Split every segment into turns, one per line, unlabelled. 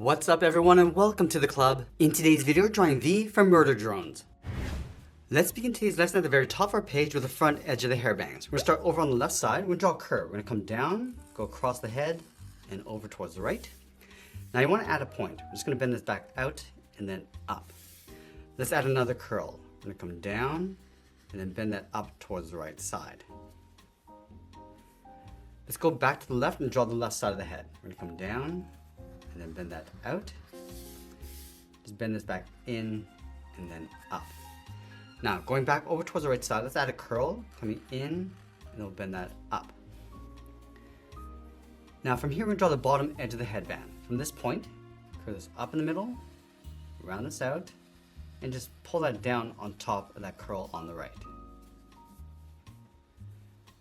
What's up everyone and welcome to the club. In today's video we're drawing V from Murder Drones. Let's begin today's lesson at the very top of our page with the front edge of the hairbands. We're going to start over on the left side. We're going to draw a curve. We're going to come down, go across the head, and over towards the right. Now you want to add a point. We're just going to bend this back out and then up. Let's add another curl. We're going to come down and then bend that up towards the right side. Let's go back to the left and draw the left side of the head. We're going to come down and then bend that out. Just bend this back in and then up. Now going back over towards the right side, let's add a curl coming in and then we'll bend that up. Now from here we're going to draw the bottom edge of the headband. From this point, curve this up in the middle, round this out, and just pull that down on top of that curl on the right.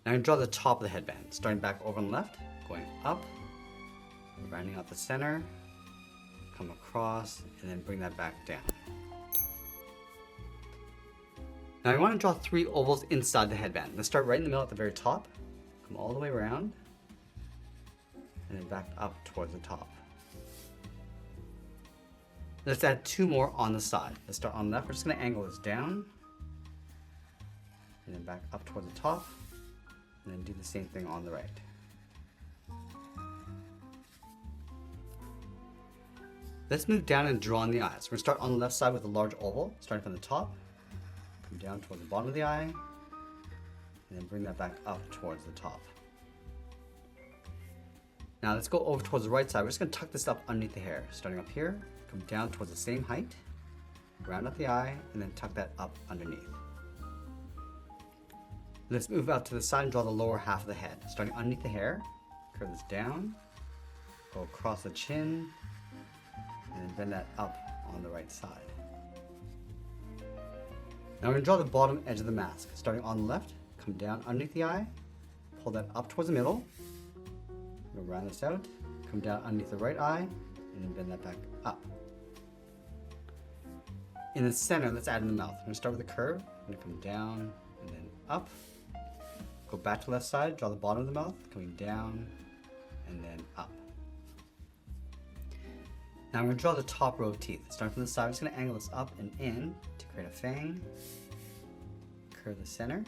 Now I'm going to draw the top of the headband, starting back over on the left, going up, rounding out the center, come across, and then bring that back down. Now I want to draw 3 ovals inside the headband. Let's start right in the middle at the very top, come all the way around, and then back up towards the top. Let's add 2 more on the side. Let's start on the left. We're just going to angle this down, and then back up towards the top, and then do the same thing on the right. Let's move down and draw on the eyes. We're going to start on the left side with a large oval, starting from the top, come down towards the bottom of the eye, and then bring that back up towards the top. Now let's go over towards the right side. We're just going to tuck this up underneath the hair. Starting up here, come down towards the same height, round out the eye, and then tuck that up underneath. Let's move out to the side and draw the lower half of the head. Starting underneath the hair, curve this down, go across the chin, and then bend that up on the right side. Now we're going to draw the bottom edge of the mask. Starting on the left, come down underneath the eye, pull that up towards the middle, go round this out, come down underneath the right eye, and then bend that back up. In the center, let's add in the mouth. We're going to start with a curve. We're going to come down and then up. Go back to the left side, draw the bottom of the mouth, coming down and then up. Now I'm going to draw the top row of teeth. Starting from the side, I'm just going to angle this up and in to create a fang. Curve the center.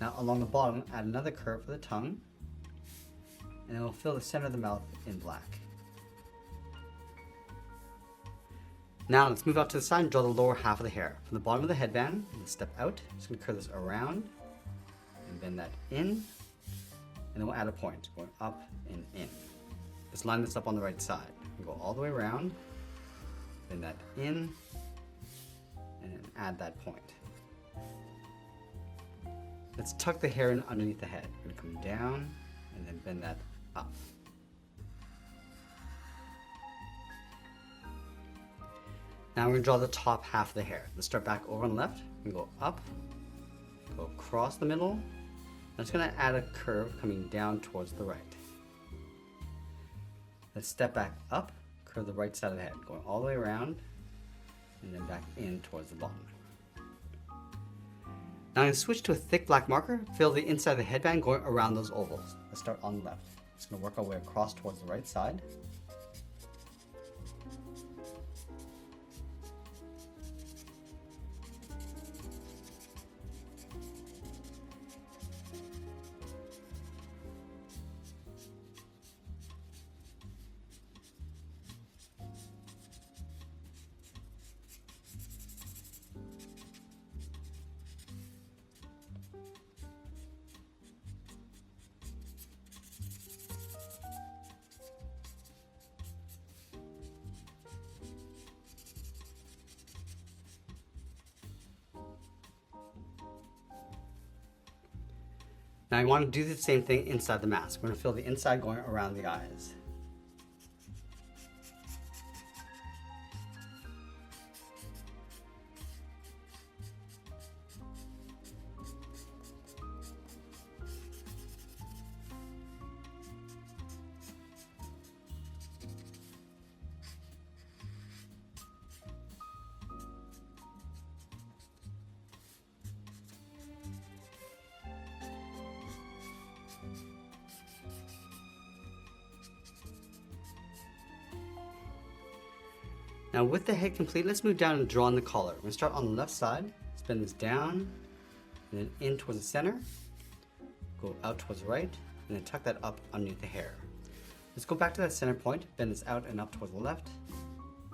Now along the bottom, add another curve for the tongue. And then we'll fill the center of the mouth in black. Now let's move out to the side and draw the lower half of the hair. From the bottom of the headband, let's step out. Just going to curve this around and bend that in. And then we'll add a point going up and in. Let's line this up on the right side. We'll go all the way around, bend that in, and then add that point. Let's tuck the hair in underneath the head. We're going to come down and then bend that up. Now we're going to draw the top half of the hair. Let's start back over on the left. We go up, go across the middle. I'm just going to add a curve coming down towards the right. Let's step back up, curve the right side of the head, going all the way around, and then back in towards the bottom. Now I'm going to switch to a thick black marker, fill the inside of the headband going around those ovals. Let's start on the left. Just going to work our way across towards the right side. Now I want to do the same thing inside the mask. We're going to fill the inside going around the eyes. Now with the head complete, let's move down and draw on the collar. We're going to start on the left side, spin this down, and then in towards the center, go out towards the right, and then tuck that up underneath the hair. Let's go back to that center point, bend this out and up towards the left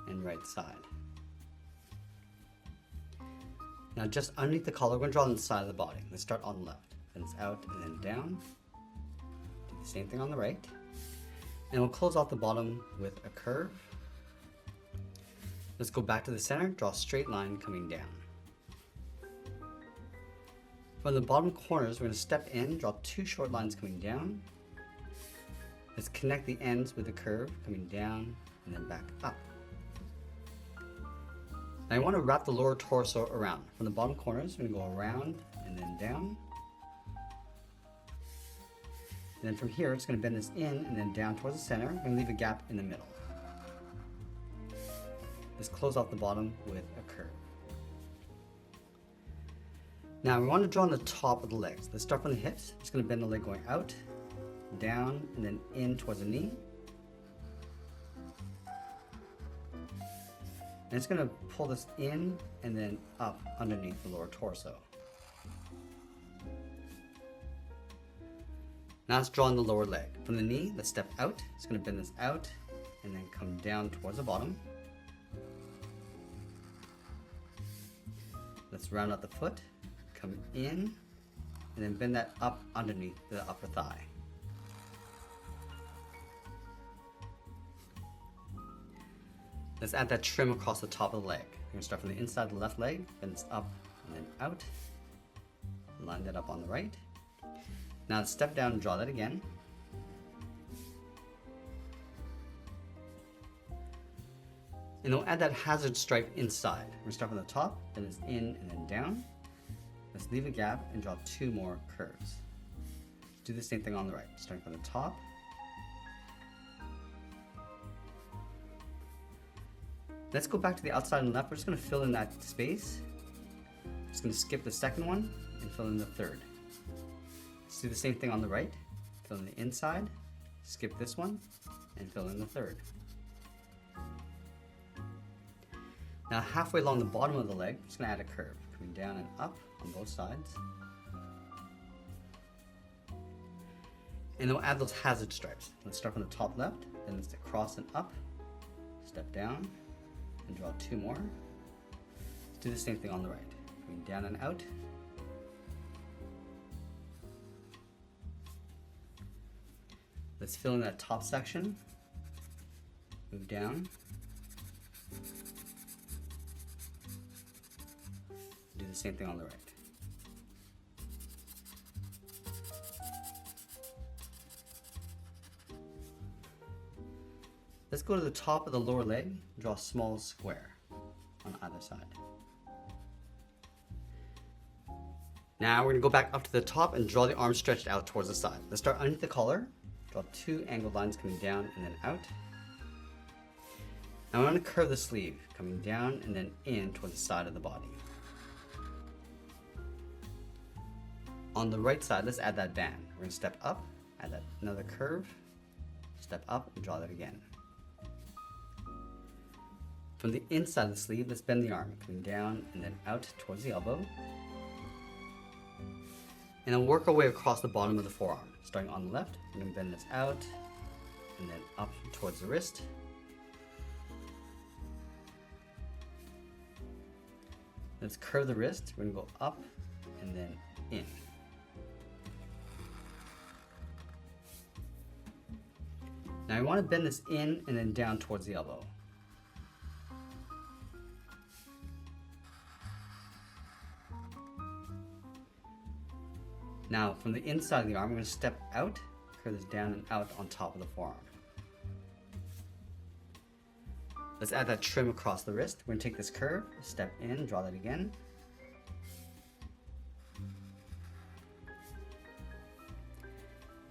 and right side. Now just underneath the collar, we're going to draw on the side of the body. Let's start on the left, bend this out and then down. Do the same thing on the right. And we'll close off the bottom with a curve. Let's go back to the center, draw a straight line coming down. From the bottom corners, we're going to step in, draw two short lines coming down. Let's connect the ends with the curve coming down and then back up. Now I want to wrap the lower torso around. From the bottom corners, we're going to go around and then down. And then from here, it's going to bend this in and then down towards the center. We're going to leave a gap in the middle. Let's close off the bottom with a curve. Now we want to draw on the top of the legs. Let's start from the hips. Just going to bend the leg going out, down, and then in towards the knee. And it's going to pull this in and then up underneath the lower torso. Now let's draw on the lower leg. From the knee, let's step out. It's going to bend this out and then come down towards the bottom. Let's round out the foot, come in, and then bend that up underneath the upper thigh. Let's add that trim across the top of the leg. We're going to start from the inside of the left leg, bend this up and then out. Line that up on the right. Now let's step down and draw that again. And we'll add that hazard stripe inside. We're going to start from the top, then it's in and then down. Let's leave a gap and draw two more curves. Do the same thing on the right, starting from the top. Let's go back to the outside and left. We're just going to fill in that space. Just going to skip the second one and fill in the third. Let's do the same thing on the right. Fill in the inside, skip this one, and fill in the third. Now halfway along the bottom of the leg, I'm just going to add a curve, coming down and up on both sides. And then we'll add those hazard stripes. Let's start from the top left, then let's cross and up, step down, and draw two more. Let's do the same thing on the right, coming down and out. Let's fill in that top section, move down. Do the same thing on the right. Let's go to the top of the lower leg, draw a small square on either side. Now we're going to go back up to the top and draw the arm stretched out towards the side. Let's start underneath the collar, draw two angled lines coming down and then out. Now I'm going to curve the sleeve, coming down and then in towards the side of the body. On the right side, let's add that band. We're going to step up, add that another curve, step up and draw that again. From the inside of the sleeve, let's bend the arm, coming down and then out towards the elbow. And then work our way across the bottom of the forearm. Starting on the left, we're going to bend this out and then up towards the wrist. Let's curve the wrist. We're going to go up and then in. Now I want to bend this in and then down towards the elbow. Now from the inside of the arm, we're going to step out, curve this down and out on top of the forearm. Let's add that trim across the wrist. We're going to take this curve, step in, draw that again.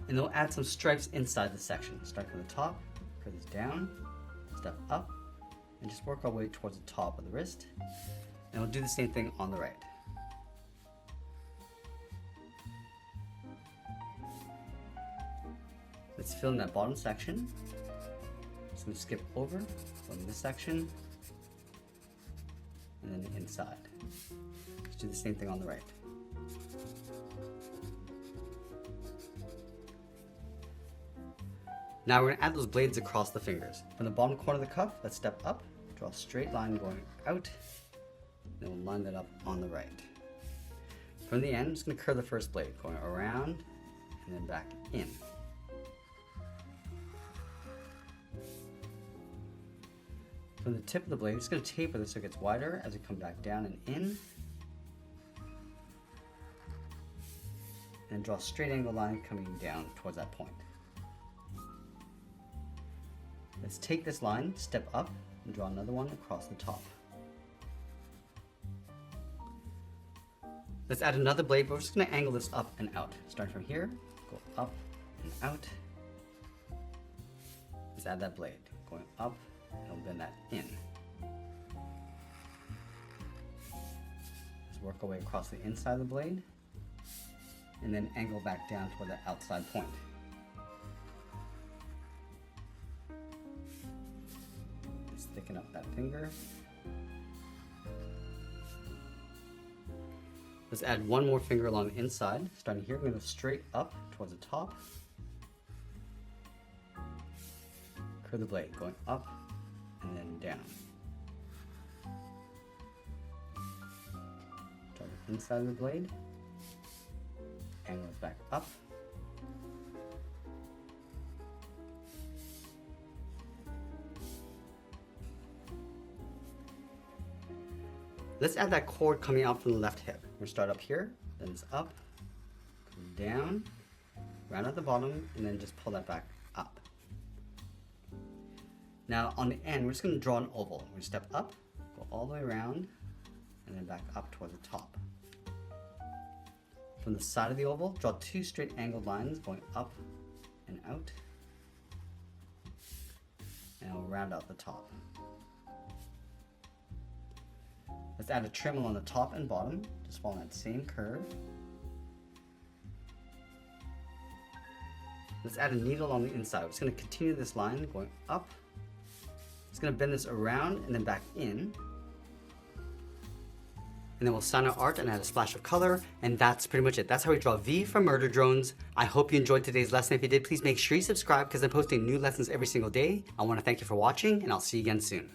And then we'll add some stripes inside the section. Start from the top, curve this down, step up, and just work our way towards the top of the wrist. And we'll do the same thing on the right. Let's fill in that bottom section. Just going to skip over from this section and then inside. Let's do the same thing on the right. Now we're going to add those blades across the fingers. From the bottom corner of the cuff, let's step up, draw a straight line going out, then we'll line that up on the right. From the end, I'm just going to curve the first blade, going around and then back in. From the tip of the blade, I'm just going to taper this so it gets wider as we come back down and in. And draw a straight angle line coming down towards that point. Let's take this line, step up, and draw another one across the top. Let's add another blade, but we're just going to angle this up and out. Starting from here, go up and out. Let's add that blade, going up, and we'll bend that in. Let's work our way across the inside of the blade, and then angle back down toward the outside point. Let's thicken up that finger. Let's add one more finger along the inside. Starting here, we're going to go straight up towards the top. Curve the blade, going up and then down. Draw the inside of the blade. Angle it back up. Let's add that cord coming out from the left hip. We're going to start up here, then it's up, come down, round at the bottom, and then just pull that back up. Now on the end, we're just going to draw an oval. We're going to step up, go all the way around, and then back up toward the top. From the side of the oval, draw two straight angled lines going up and out, and we'll round out the top. Let's add a trim along the top and bottom, just following that same curve. Let's add a needle on the inside. We're just going to continue this line going up. It's going to bend this around and then back in. And then we'll sign our art and add a splash of color, and that's pretty much it. That's how we draw V from Murder Drones. I hope you enjoyed today's lesson. If you did, please make sure you subscribe because I'm posting new lessons every single day. I want to thank you for watching, and I'll see you again soon.